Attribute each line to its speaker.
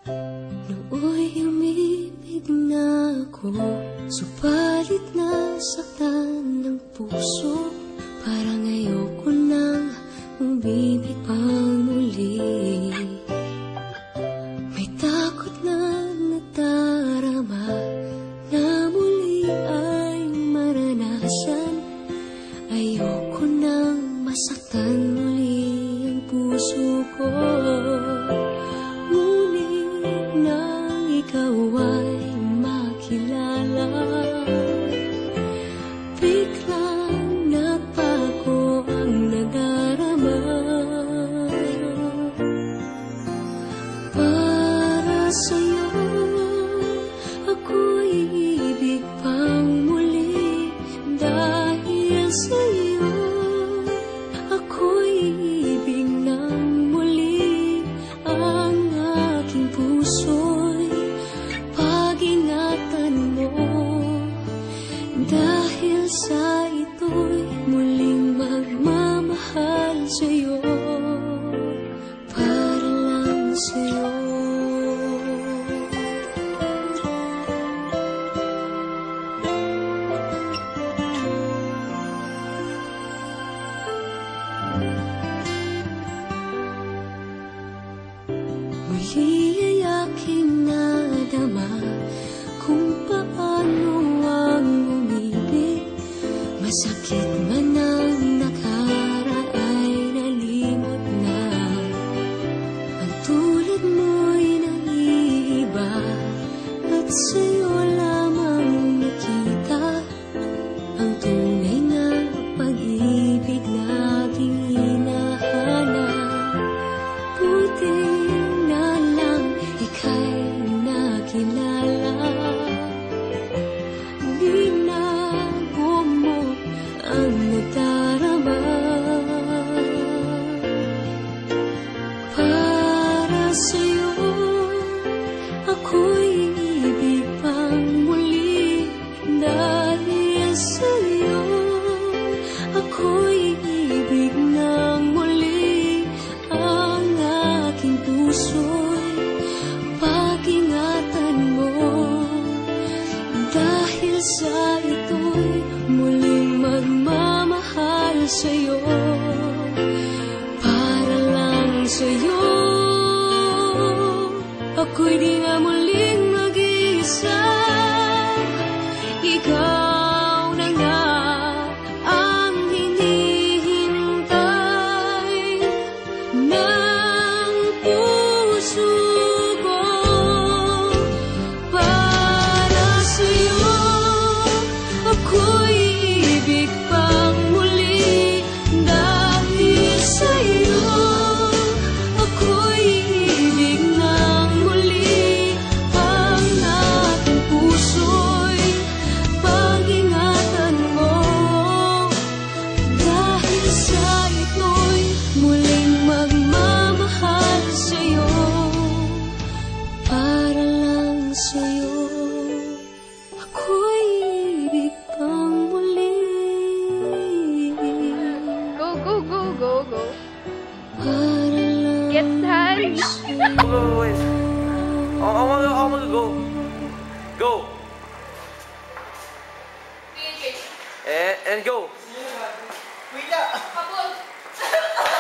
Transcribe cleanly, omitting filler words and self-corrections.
Speaker 1: Nooy umibig na ako, subalit nasaktan ng puso. Parang ayoko nang umibig pang muli. May takot na nadarama na muli ay maranasan. Ayoko nang masaktan muli ang puso ko. Ngunit nang ikaw ay makilala, biglang nagbago ang nadarama. Para sa'yo ako'y ibig pang muli. Dahil sa'yo ako'y ibig ng muli. Ang aking puso'y pag-ingatan mo. Dahil sa ito'y muling magmamahal sa'yo. Para lang sa'yo. Muli ay aking nadama kung paano ang umibig. Masakit man ang nakaraan, nalimot na. Ang tulad mo'y naiiba, at sa'yo lamang nakita ang tunay na pag-ibig na aking hinahanap. Buti na lang ika'y nakilala. Binago mo ang nadarama. Para sa'yo ako'y ibig pang muli. Dahil sa'yo ako'y ibig ng muli. Ang aking puso'y pag-ingatan mo. Dahil sa ito'y muling magmamahal sa'yo. Para lang sa'yo ako'y di na muling mag-iisa. Ikaw na nga ang hinihintay ng puso ko. Para sa'yo ako'y ibig pang muli. Dahil sa'yo ako'y ibig ng muli. Ang aking puso'y pag-ingatan mo. Dahil sa ito'y muling magmamahal sa'yo. Para lang sa'yo ako'y ibig pang muli.
Speaker 2: Go, go, go, go, go.
Speaker 1: Para lang
Speaker 2: Get tired.
Speaker 1: sa'yo.
Speaker 3: Wait. I wanna go. Go. And go.
Speaker 4: Kuya!